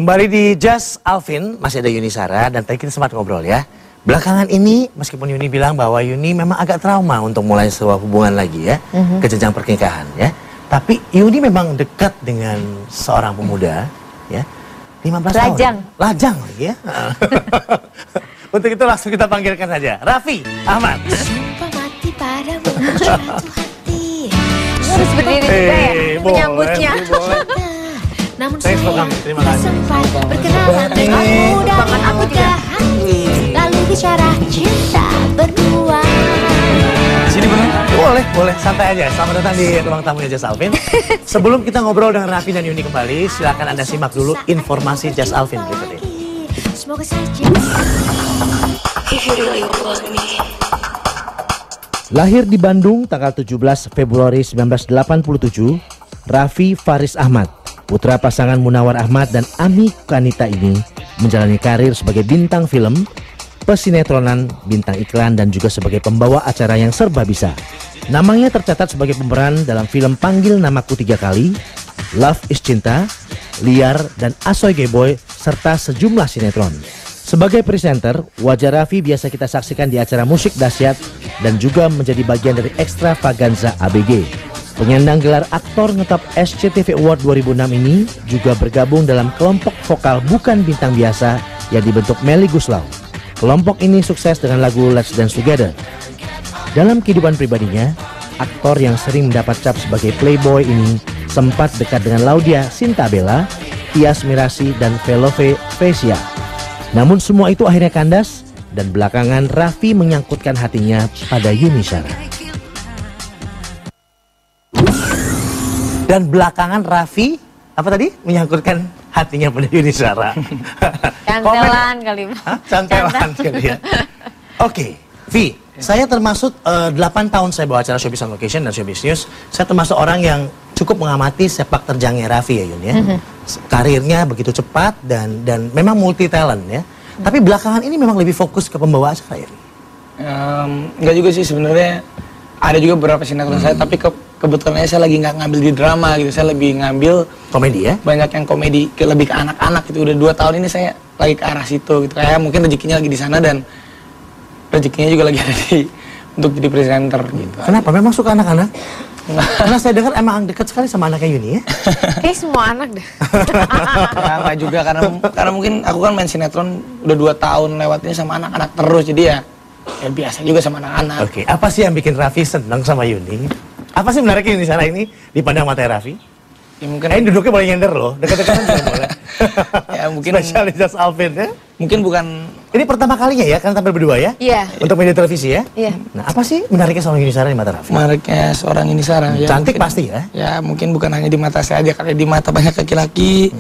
Kembali di Just Alvin, masih ada Yuni Sara dan tadi kita sempat ngobrol ya. Belakangan ini, meskipun Yuni bilang bahwa Yuni memang agak trauma untuk mulai sebuah hubungan lagi ya, ke jenjang pernikahan ya. Tapi Yuni memang dekat dengan seorang pemuda ya, 15 tahun. Lajang lagi ya. Untuk itu langsung kita panggilkan saja, Raffi Ahmad. Sumpah mati padamu, hati. Harus berdiri juga ya, menyambutnya. Namun Thanks for coming. Terima kasih. sempat berkenalan denganmu dan aku juga hati. Lalu bicara cinta berdua. Sini boleh, santai aja. Selamat datang di ruang tamunya Just Alvin. Sebelum kita ngobrol dengan Raffi dan Yuni kembali, silakan Anda simak dulu informasi Just Alvin berikut ini. Semoga saja. Lahir di Bandung tanggal 17 Februari 1987, Raffi Faris Ahmad, putra pasangan Munawar Ahmad dan Ami Kanita ini menjalani karir sebagai bintang film, pesinetronan, bintang iklan, dan juga sebagai pembawa acara yang serba bisa. Namanya tercatat sebagai pemeran dalam film Panggil Namaku 3 Kali, Love is Cinta, Liar, dan Asoy Geboy, serta sejumlah sinetron. Sebagai presenter, wajah Raffi biasa kita saksikan di acara musik dahsyat dan juga menjadi bagian dari Extravaganza ABG. Penyandang gelar aktor ngetop SCTV Award 2006 ini juga bergabung dalam kelompok vokal bukan bintang biasa yang dibentuk Melly Guslau. Kelompok ini sukses dengan lagu Let's Dance Together. Dalam kehidupan pribadinya, aktor yang sering mendapat cap sebagai playboy ini sempat dekat dengan Laudia Sintabela, Tias Mirasi, dan Velove Vesia. Namun semua itu akhirnya kandas dan belakangan Raffi menyangkutkan hatinya pada Yuni Sara. Dan belakangan Raffi, apa tadi? Menyangkutkan hatinya pada Yuni Sara. Cantelan kali. Cantelan kali ya. Oke, Vi, saya termasuk 8 tahun saya bawa acara Showbiz on Location dan Showbiz News. Saya termasuk orang yang cukup mengamati sepak terjangnya Raffi ya Yun ya. Karirnya begitu cepat dan memang multi talent ya. Tapi belakangan ini memang lebih fokus ke pembawa acara ya. Enggak juga sih sebenarnya. Ada juga beberapa sinetron saya, tapi kebetulan saya lagi nggak ngambil di drama gitu. Saya lebih ngambil komedi ya. Banyak yang komedi, lebih ke anak-anak gitu. Udah 2 tahun ini saya lagi ke arah situ gitu. Kayak mungkin rezekinya lagi di sana dan rezekinya juga lagi ada di untuk jadi presenter gitu. Kenapa? Memang suka anak-anak? Karena saya dengar emang dekat sekali sama anaknya Yuni ya. Kayak semua anak deh. Ya enggak juga karena mungkin aku kan main sinetron udah 2 tahun lewatnya sama anak-anak terus, jadi ya biasa juga sama anak-anak. Oke, apa sih yang bikin Raffi senang sama Yuni? Apa sih menariknya di sana ini dipandang mata Raffi? Ya mungkin duduknya boleh nyender loh, dekat-dekatan juga boleh. Ya mungkin spesialis Just Alvin ya. Mungkin bukan ini pertama kalinya ya, kan tampil berdua ya? Iya. Untuk media televisi ya? Iya. Nah, apa sih menariknya seorang Yuni Sara di mata Raffi? menariknya seorang Yuni Sara. Ya, cantik mungkin, pasti ya? Ya mungkin bukan hanya di mata saya aja, karena di mata banyak laki-laki.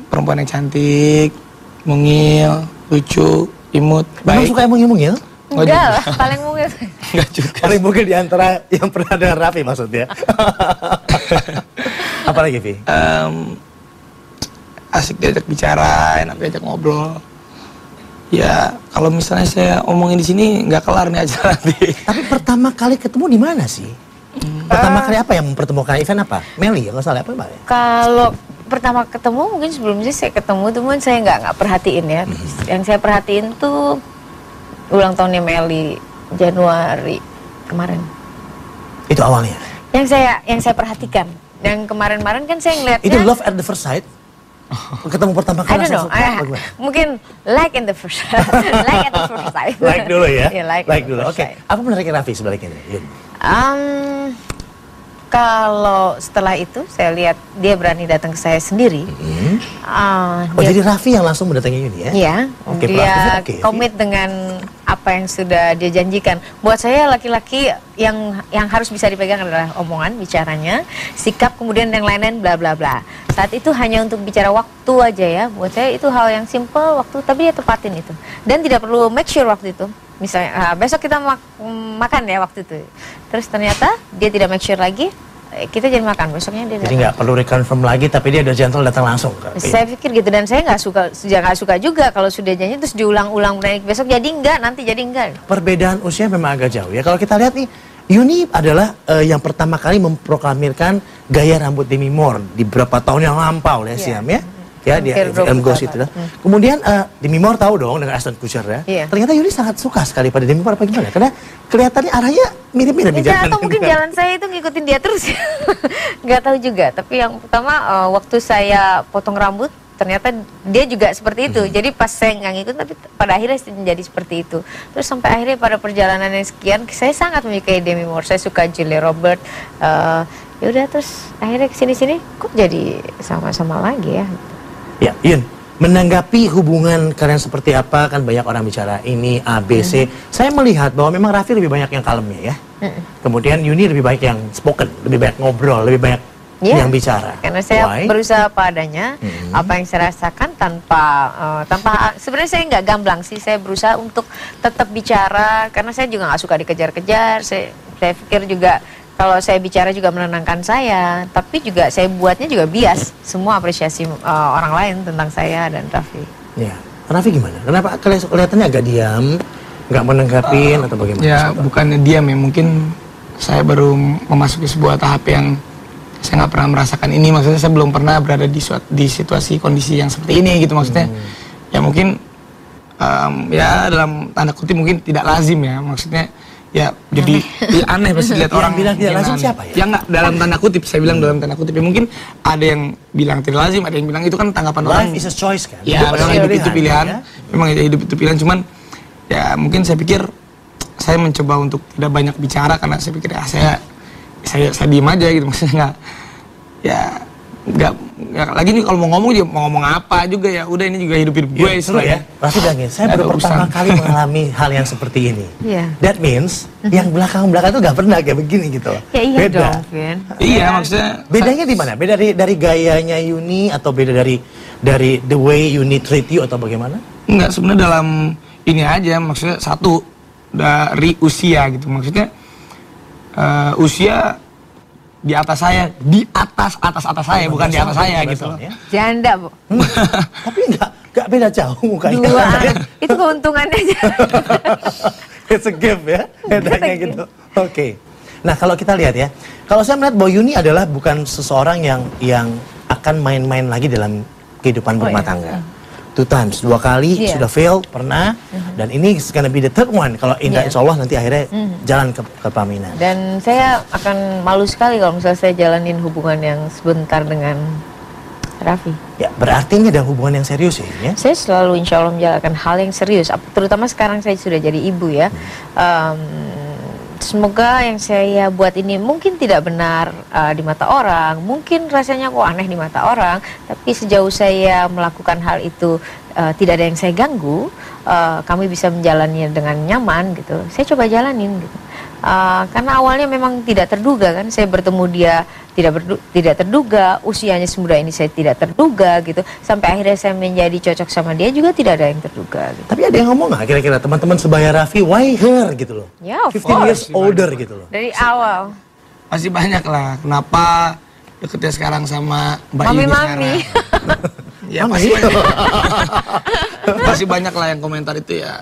Perempuan yang cantik, mungil, lucu, imut, baik. Kamu suka yang mungil-mungil? Enggak lah, paling mungkin. Enggak juga. Paling mungkin di antara yang pernah dengan Raffi maksudnya. Apalagi Vi? Asik diajak bicara, enak diajak ngobrol. Ya kalau misalnya saya omongin di sini nggak kelar nih acara nanti. Tapi pertama kali ketemu di mana sih? Pertama kali apa yang mempertemukan event apa? Melly ya nggak salah apa ya? Kalau pertama ketemu mungkin sebelumnya saya ketemu teman saya nggak perhatiin ya. Yang saya perhatiin tuh ulang tahunnya Melly Januari kemarin. Itu awalnya. Yang saya perhatikan. Yang kemarin-kemarin kan saya ngeliatnya. Itu love at the first sight. Ketemu pertama kali. I don't know. Mungkin like in the first like at the first sight. Like dulu ya. Yeah, like dulu. Oke. Apa menarik Raffi sebaliknya? Yun. Kalau setelah itu saya lihat dia berani datang ke saya sendiri. Jadi Raffi yang langsung mendatangi Yuni ya? Iya. Oke, dia okay. komit dengan apa yang sudah dia janjikan. Buat saya laki-laki yang harus bisa dipegang adalah omongan, bicaranya, sikap, kemudian yang lain-lain bla bla bla. Saat itu hanya untuk bicara waktu aja ya. Buat saya itu hal yang simple waktu, tapi dia tepatin itu. Dan tidak perlu make sure waktu itu. Misalnya besok kita makan ya waktu itu. Terus ternyata dia tidak make sure lagi, kita jadi makan, besoknya dia datang. Jadi nggak perlu reconfirm lagi, tapi dia udah gentle datang langsung. Saya pikir gitu, dan saya nggak suka juga kalau sudah janji terus diulang-ulang, besok jadi enggak, nanti jadi enggak. Perbedaan usia memang agak jauh ya. Kalau kita lihat nih, Yuni adalah yang pertama kali memproklamirkan gaya rambut Demi Moore di beberapa tahun yang lampau ya, Siam ya. ya di film Ghost itu. Kemudian Demi Moore tahu dong dengan Ashton Kutcher ya. Iya. Ternyata Yuni sangat suka sekali pada Demi Moore apa gimana? Karena kelihatannya arahnya mirip-mirip di Ya, jalan. atau mungkin jalan saya itu ngikutin dia terus ya. Nggak tahu juga. Tapi yang pertama waktu saya potong rambut, ternyata dia juga seperti itu. Jadi pas saya nggak ngikut, tapi pada akhirnya menjadi seperti itu. Terus sampai akhirnya pada perjalanan yang sekian, saya sangat menyukai Demi Moore. Saya suka Julia Roberts. Ya udah, terus akhirnya kesini-sini kok jadi sama-sama lagi ya. Ya, Yun, menanggapi hubungan kalian seperti apa, kan banyak orang bicara ini A, B, C. Saya melihat bahwa memang Raffi lebih banyak yang kalemnya ya. Kemudian Yuni lebih banyak yang spoken, lebih banyak ngobrol, lebih banyak yang bicara. Karena saya Why? berusaha apa adanya, apa yang saya rasakan tanpa sebenarnya saya nggak gamblang sih. Saya berusaha untuk tetap bicara karena saya juga nggak suka dikejar-kejar. Saya pikir juga kalau saya bicara juga menenangkan saya, tapi juga saya buatnya juga bias. Semua apresiasi orang lain tentang saya dan Raffi. Ya, Raffi gimana? Kenapa kelihatannya agak diam, nggak menanggapin atau bagaimana? Ya bukannya diam ya, mungkin saya baru memasuki sebuah tahap yang saya nggak pernah merasakan ini. Maksudnya saya belum pernah berada di situasi kondisi yang seperti ini gitu maksudnya. Ya mungkin ya dalam tanda kutip mungkin tidak lazim ya, maksudnya ya jadi ya aneh pasti lihat orang bilang tidak lazim aneh. siapa ya? Ya nggak dalam tanda kutip, saya bilang dalam tanda kutip ya, mungkin ada yang bilang tidak lazim, ada yang bilang itu kan tanggapan orang. Life is a choice kan? Ya memang hidup itu pilihan, ya? memang hidup itu pilihan, cuman ya mungkin saya pikir saya mencoba untuk tidak banyak bicara karena saya pikir ya saya diem aja gitu, maksudnya nggak lagi nih kalau mau ngomong juga mau ngomong apa juga ya udah, ini juga hidup gue Seru ya? Raffi bilangin, saya baru pertama kali mengalami hal yang seperti ini. That means yang belakang-belakang itu nggak pernah kayak begini gitu. Ya iya beda. dong, Vin. Iya maksudnya Bedanya di mana? Beda dari gayanya Yuni atau beda dari the way Yuni treat you atau bagaimana? enggak, sebenarnya dalam ini aja, maksudnya satu dari usia gitu, maksudnya usia di atas saya, di atas saya, bukan di atas saya gitu loh. Ya? Janda, Bu. Tapi nggak beda jauh mukanya. Dua anak. Itu keuntungannya aja. It's a gift ya, bedanya gitu. Oke. Nah kalau kita lihat ya, kalau saya melihat bahwa Yuni adalah bukan seseorang yang akan main-main lagi dalam kehidupan berumah tangga. 2 times, 2 kali sudah fail, pernah, dan ini gonna be the third one. Kalau indah insya Allah nanti akhirnya jalan ke pelaminan. Dan saya akan malu sekali kalau misalnya saya jalanin hubungan yang sebentar dengan Raffi. Ya, berarti ini ada hubungan yang serius ya? Saya selalu insya Allah menjalankan hal yang serius, terutama sekarang saya sudah jadi ibu ya. Semoga yang saya buat ini mungkin tidak benar di mata orang, mungkin rasanya kok aneh di mata orang, tapi sejauh saya melakukan hal itu tidak ada yang saya ganggu, kami bisa menjalaninya dengan nyaman gitu. Saya coba jalanin gitu. Karena awalnya memang tidak terduga kan, saya bertemu dia tidak terduga, usianya semuda ini saya tidak terduga gitu, sampai akhirnya saya menjadi cocok sama dia juga tidak ada yang terduga gitu. Tapi ada yang ngomong nggak kira-kira teman-teman sebaya Raffi, why her gitu loh? Ya, of 15 years older gitu loh. Dari awal. Pasti banyak lah, kenapa deketnya sekarang sama Mbak Yuni Mami-mami. sekarang. Ya pasti banyak. Pasti banyak lah yang komentar itu ya.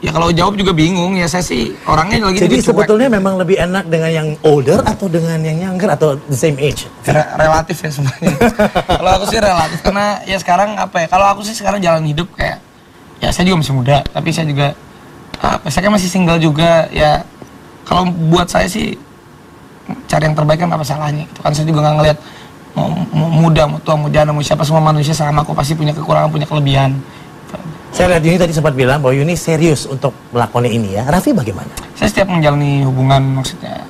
Ya kalau jawab juga bingung ya, saya sih orangnya lagi Jadi cuek. sebetulnya memang lebih enak dengan yang older atau dengan yang younger atau the same age? Relatif ya sebenarnya. Kalau aku sih relatif karena ya sekarang apa ya? Kalau aku sih sekarang jalan hidup kayak ya saya juga masih muda, tapi saya juga saya kan masih single juga ya. Kalau buat saya sih cari yang terbaik kan apa salahnya gitu kan. Saya juga nggak ngelihat mau muda, mau tua, mau janda, mau siapa, semua manusia sama, aku pasti punya kekurangan, punya kelebihan. Saya lihat Yuni tadi sempat bilang bahwa Yuni serius untuk melakukan ini ya. Raffi bagaimana? Saya setiap menjalani hubungan, maksudnya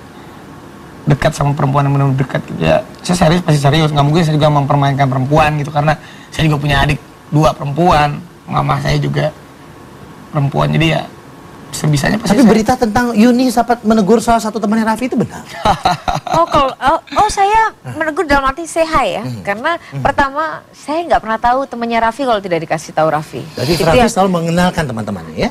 dekat sama perempuan yang benar-benar dekat gitu ya, saya serius, pasti serius. Nggak mungkin saya juga mempermainkan perempuan gitu, karena saya juga punya adik 2 perempuan, mama saya juga perempuan, jadi ya sebisanya pasti. Tapi berita tentang Yuni sempat menegur salah satu temannya Raffi itu benar? Saya menegur dalam arti say hi ya, karena pertama saya nggak pernah tahu temannya Raffi kalau tidak dikasih tahu Raffi. Jadi Raffi selalu mengenalkan teman-temannya ya?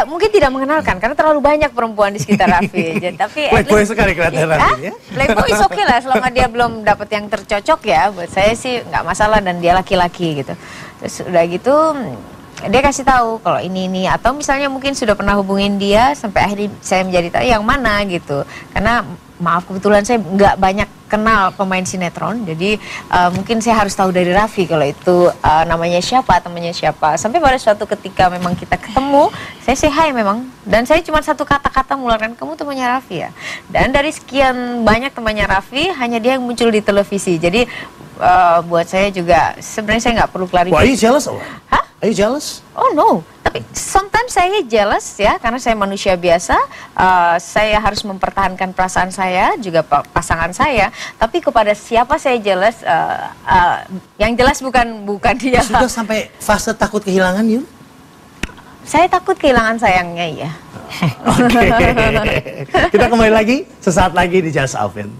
Mungkin tidak mengenalkan karena terlalu banyak perempuan di sekitar Raffi. Tapi playboy sekali kelihatan Raffi ya? Playboy is okay lah, selama dia belum dapat yang tercocok ya, buat saya sih nggak masalah, dan dia laki-laki gitu. Terus udah gitu dia kasih tahu kalau ini, atau misalnya mungkin sudah pernah hubungin dia sampai akhirnya saya menjadi tahu yang mana gitu, karena maaf kebetulan saya nggak banyak kenal pemain sinetron, jadi mungkin saya harus tahu dari Raffi kalau itu namanya siapa, temannya siapa. Sampai pada suatu ketika memang kita ketemu, saya say hi memang, dan saya cuma satu kata-kata mengeluarkan, kamu temannya Raffi ya. Dan dari sekian banyak temannya Raffi, hanya dia yang muncul di televisi. Jadi buat saya juga sebenarnya saya nggak perlu klarifikasi. Wah, are you jealous or what? Hah? Are you jealous? Oh no, tapi sometimes saya jealous ya, karena saya manusia biasa. Saya harus mempertahankan perasaan saya, juga pasangan saya. Tapi kepada siapa saya jealous, yang jelas bukan dia. Sudah sampai fase takut kehilangan, Yun? Saya takut kehilangan sayangnya ya. Oke. Kita kembali lagi sesaat lagi di Just Alvin.